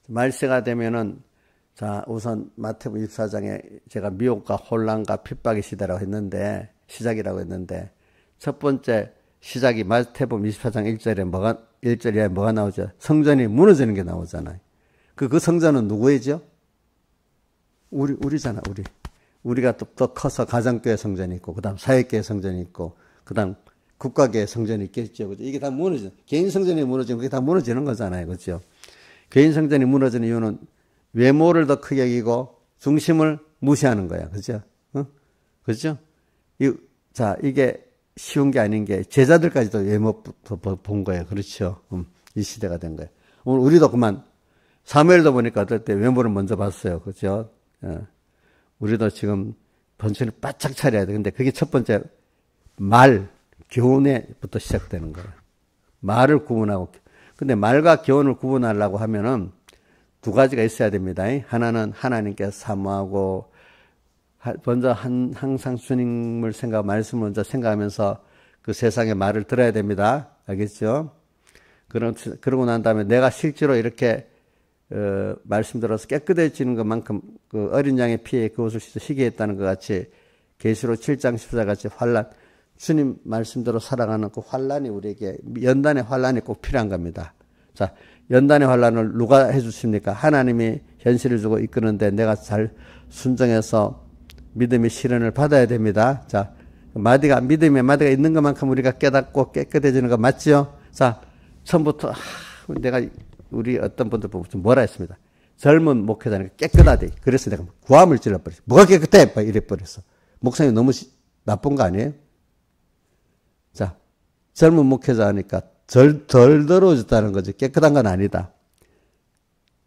말세가 되면은 자 우선 마태복음 24장에 제가 미혹과 혼란과 핍박의 시대라고 했는데 시작이라고 했는데 첫 번째 시작이 마태복음 24장 1절에 뭐가 나오죠? 성전이 무너지는 게 나오잖아요. 그 성전은 누구이죠? 우리잖아, 우리. 우리가 더 커서 가정교회 성전이 있고, 그 다음 사회교회 성전이 있고, 그 다음 국가교회 성전이 있겠죠. 그죠? 이게 다 무너지는, 개인 성전이 무너지면 그게 다 무너지는 거잖아요. 그죠? 개인 성전이 무너지는 이유는 외모를 더 크게 여기고 중심을 무시하는 거야. 그죠? 그죠? 자, 이게 쉬운 게 아닌 게 제자들까지도 외모부터 본 거예요. 그렇죠? 이 시대가 된 거예요. 오늘 우리도 그만 사무엘도 보니까 어떨 때 외모를 먼저 봤어요. 그렇죠? 우리도 지금 번천을 바짝 차려야 돼. 근데 그게 첫 번째 교훈에부터 시작되는 거예요. 말을 구분하고. 근데 말과 교훈을 구분하려고 하면은 두 가지가 있어야 됩니다. 하나는 하나님께 사모하고 먼저 항상 주님을 말씀을 먼저 생각하면서 그 세상의 말을 들어야 됩니다. 알겠죠? 그러고 난 다음에 내가 실제로 이렇게 말씀 들어서 깨끗해지는 것만큼 그 어린 양의 피에 그것을 희귀했다는 것 같이 계시록 7장 14 같이 환란 주님 말씀대로 살아가는 그 환란이 우리에게 연단의 환란이 꼭 필요한 겁니다. 자, 연단의 환란을 누가 해주십니까? 하나님이 현실을 주고 이끄는데 내가 잘 순종해서 믿음의 시련을 받아야 됩니다. 자, 믿음의 마디가 있는 것만큼 우리가 깨닫고 깨끗해지는 거 맞죠? 자, 처음부터 우리 어떤 분들 보고 좀 뭐라 했습니다. 젊은 목회자니까 깨끗하대. 그래서 내가 구함을 찔러버렸어. 뭐가 깨끗해? 막 이래버렸어. 목사님 너무 나쁜 거 아니에요? 자, 젊은 목회자니까 덜 더러워졌다는 거지. 깨끗한 건 아니다.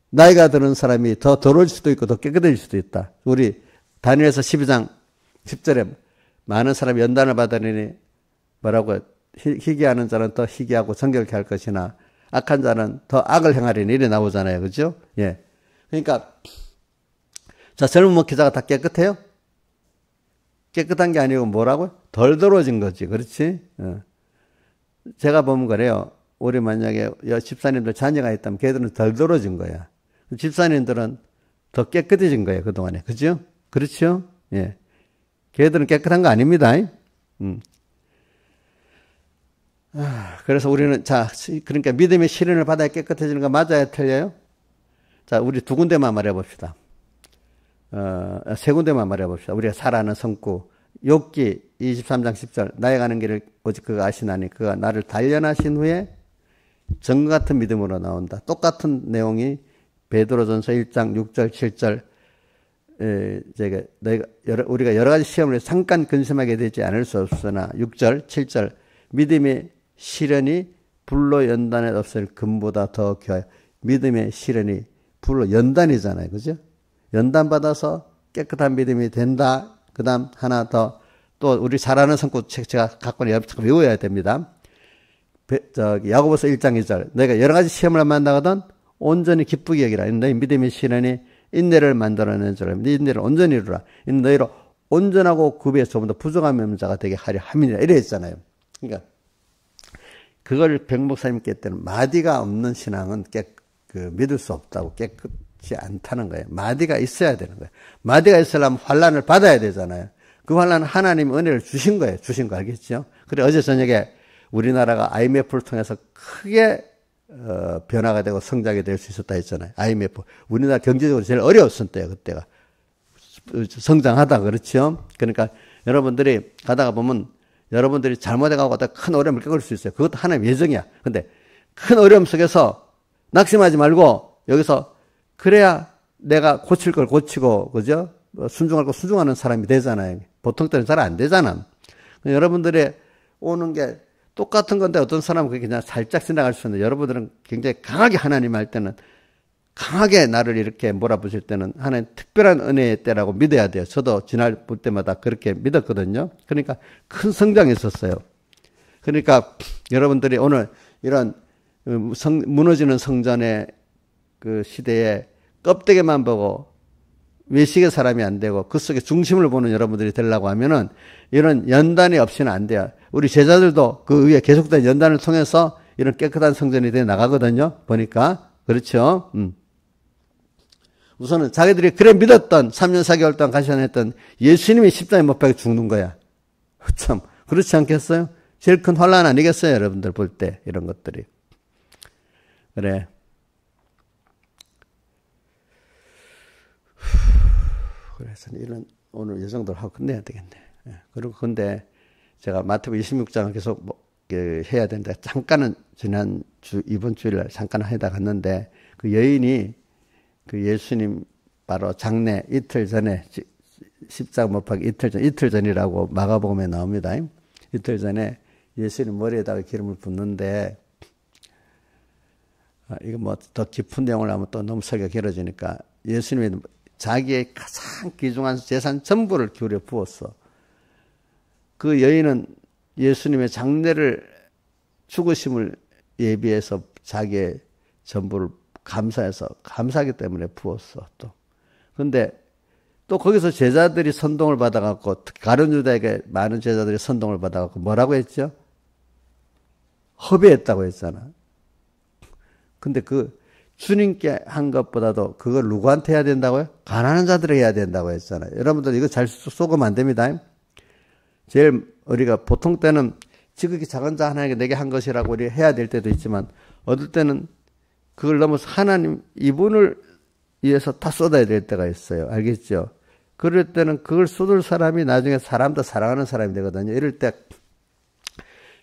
나이가 드는 사람이 더 더러워질 수도 있고 더 깨끗해질 수도 있다. 우리 다니엘서 12장 10절에 많은 사람이 연단을 받으니 뭐라고 희귀하는 자는 더 희귀하고 정결케 할 것이나 악한 자는 더 악을 행하리니 이래 나오잖아요. 그죠? 예. 그러니까 자, 젊은 목회자가 다 깨끗해요? 깨끗한 게 아니고 뭐라고요? 덜 더러워진 거지. 그렇지? 제가 보면 그래요. 우리 만약에 집사님들 자녀가 있다면 걔들은 덜 더러워진 거야. 집사님들은 더 깨끗해진 거예요. 그동안에. 그죠? 그렇죠? 예. 걔들은 깨끗한 거 아닙니다. 그래서 우리는, 그러니까 믿음의 시련을 받아야 깨끗해지는 거 맞아요? 틀려요? 자, 우리 두 군데만 말해 봅시다. 세 군데만 말해 봅시다. 우리가 살아가는 성구. 욥기 23장 10절. 나의 가는 길을 오직 그가 아시나니 그가 나를 단련하신 후에 정과 같은 믿음으로 나온다. 똑같은 내용이 베드로전서 1장 6절 7절. 우리가 여러 가지 시험을 해서 잠깐 근심하게 되지 않을 수 없으나 6절 7절. 믿음의 시련이 불로 연단에 없을 금보다 더 귀하여. 믿음의 시련이 불로 연단이잖아요. 그죠? 연단받아서 깨끗한 믿음이 된다. 그 다음 하나 더, 또 우리 잘 아는 성구 책 제가 갖고 외워야 됩니다. 야고보서 1장 2절. 너희가 여러 가지 시험을 만나거든 온전히 기쁘게 여기라. 너희 믿음의 시련이 인내를 만들어낸 줄 알면 인내를 온전히 이루라. 너희로 온전하고 구비해서 조금 더 부족한 자가 되게 하려 함이니라. 이래 했잖아요. 그러니까 그걸 백목사님께 했더니 마디가 없는 신앙은 믿을 수 없다고, 깨끗이 않다는 거예요. 마디가 있어야 되는 거예요. 마디가 있으려면 환란을 받아야 되잖아요. 그 환란은 하나님이 은혜를 주신 거예요. 주신 거 알겠죠? 그래 어제 저녁에 우리나라가 IMF를 통해서 크게 변화가 되고 성장이 될 수 있었다 했잖아요. IMF. 우리나라 경제적으로 제일 어려웠을 때요, 그때가. 성장하다, 그렇죠? 그러니까 여러분들이 가다가 보면 여러분들이 잘못해가고 가다가 큰 어려움을 겪을 수 있어요. 그것도 하나님의 예정이야. 근데 큰 어려움 속에서 낙심하지 말고 여기서 그래야 내가 고칠 걸 고치고, 그죠? 순종할 거 순종하는 사람이 되잖아요. 보통 때는 잘 안 되잖아. 여러분들이 오는 게 똑같은 건데 어떤 사람은 그게 그냥 살짝 지나갈 수 있는데 여러분들은 굉장히 강하게 하나님 할 때는 강하게 나를 이렇게 몰아붙일 때는 하나님 특별한 은혜의 때라고 믿어야 돼요. 저도 지날 볼 때마다 그렇게 믿었거든요. 그러니까 큰 성장이 있었어요. 그러니까 여러분들이 오늘 이런 무너지는 성전의 그 시대에 껍데기만 보고 외식의 사람이 안 되고 그 속에 중심을 보는 여러분들이 되려고 하면은 이런 연단이 없이는 안 돼요. 우리 제자들도 그 위에 계속된 연단을 통해서 이런 깨끗한 성전이 돼 나가거든요. 보니까. 그렇죠. 우선은 자기들이 그래 믿었던 3년 4개월 동안 가시했던 예수님이 십자가에 못 박혀 죽는 거야. 참 그렇지 않겠어요? 제일 큰 환란 아니겠어요? 여러분들 볼 때 이런 것들이. 그래. 그래서 이런 오늘 이 정도로 하고 끝내야 되겠네. 그리고 근데 제가 마태복음 26장을 계속 해야 되는데 잠깐은 이번 주일날 잠깐 하다 갔는데 그 여인이 그 예수님 바로 장례 이틀 전에 십자가 못 박기 이틀 전이라고 마가복음에 나옵니다. 이틀 전에 예수님 머리에다가 기름을 붓는데 이거 뭐 더 깊은 내용을 하면 또 너무 설교가 길어지니까 예수님이 자기의 가장 귀중한 재산 전부를 기울여 부었어. 그 여인은 예수님의 장례를 죽으심을 예비해서 자기의 전부를 감사해서 감사하기 때문에 부었어 또. 근데 또 거기서 제자들이 선동을 받아갖고 특히 가룟 유다에게 많은 제자들이 선동을 받아갖고 뭐라고 했죠? 허비했다고 했잖아. 근데 그 주님께 한 것보다도 그걸 누구한테 해야 된다고요? 가난한 자들에게 해야 된다고 했잖아요. 여러분들 이거 잘 쏘으면 안 됩니다. 제일 우리가 보통 때는 지극히 작은 자 하나에게 내게 한 것이라고 우리 해야 될 때도 있지만 어떨 때는 그걸 넘어서 하나님 이분을 위해서 다 쏟아야 될 때가 있어요. 알겠죠? 그럴 때는 그걸 쏟을 사람이 나중에 사람도 사랑하는 사람이 되거든요. 이럴 때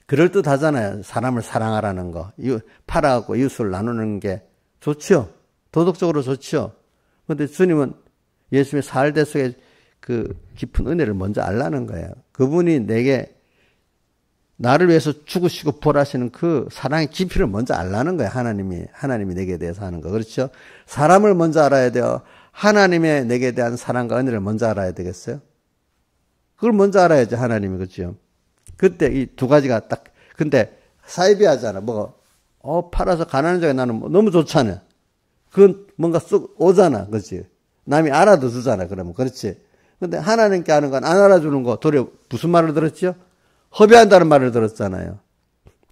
그럴듯하잖아요. 사람을 사랑하라는 거. 팔아갖고 이웃을 나누는 게 좋죠. 도덕적으로 좋죠. 그런데 주님은 예수님의 살대 속에 그 깊은 은혜를 먼저 알라는 거예요. 그분이 내게 나를 위해서 죽으시고 부활하시는 그 사랑의 깊이를 먼저 알라는 거예요. 하나님이 내게 대해서 하는 거. 그렇죠? 사람을 먼저 알아야 돼요. 하나님의 내게 대한 사랑과 은혜를 먼저 알아야 되겠어요? 그걸 먼저 알아야죠. 하나님이. 그렇죠? 그때 이 두 가지가 딱, 근데 사이비하잖아. 팔아서 가난한 자가 나는 너무 좋잖아. 그건 뭔가 쑥 오잖아. 그렇지? 남이 알아도 주잖아. 그러면. 그렇지? 근데 하나님께 하는 건 안 알아주는 거, 도리어 무슨 말을 들었죠? 허비한다는 말을 들었잖아요.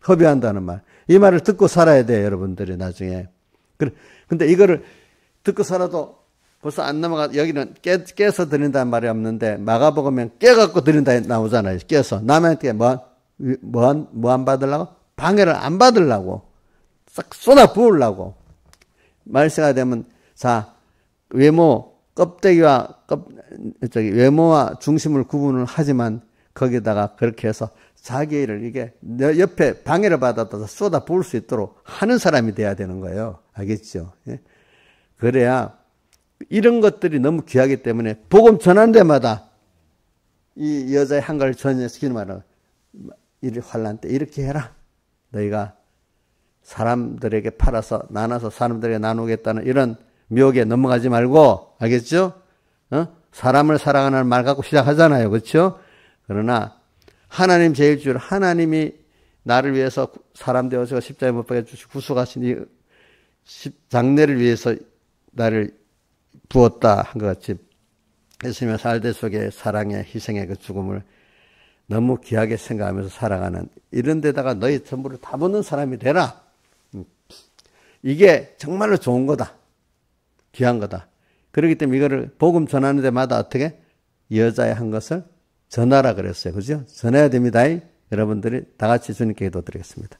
허비한다는 말. 이 말을 듣고 살아야 돼요, 여러분들이 나중에. 근데 이거를 듣고 살아도 벌써 안 넘어가, 여기는 깨서 드린다는 말이 없는데, 마가복음엔 깨갖고 드린다 나오잖아요. 깨서. 남한테 뭐 안 받으려고? 방해를 안 받으려고. 싹 쏟아 부으려고. 말세가 되면, 자, 껍데기와 외모와 중심을 구분을 하지만 거기다가 그렇게 해서 자기 일을 이게 내 옆에 방해를 받아서 쏟아 부을 수 있도록 하는 사람이 돼야 되는 거예요. 알겠죠? 예? 그래야 이런 것들이 너무 귀하기 때문에 복음 전한 데마다 이 여자의 한가를 전해시키는 말은 이 환난 때 이렇게 해라. 너희가 사람들에게 팔아서 나눠서 사람들에게 나누겠다는 이런 묘기에 넘어가지 말고, 알겠죠? 사람을 사랑하는 말 갖고 시작하잖아요. 그렇죠? 그러나 하나님 제일 줄 하나님이 나를 위해서 사람 되어서 십자가에 못 박혀 주시고 구속하신 이 장례를 위해서 나를 부었다 한 것 같이 예수님의 살대 속에 사랑의 희생의 그 죽음을 너무 귀하게 생각하면서 살아가는 이런 데다가 너희 전부를 다 붓는 사람이 되라. 이게 정말로 좋은 거다. 귀한 거다. 그렇기 때문에 이거를 복음 전하는 데마다 어떻게 여자의 한 것을 전하라 그랬어요. 그죠? 전해야 됩니다. 여러분들이 다 같이 주님께 기도드리겠습니다.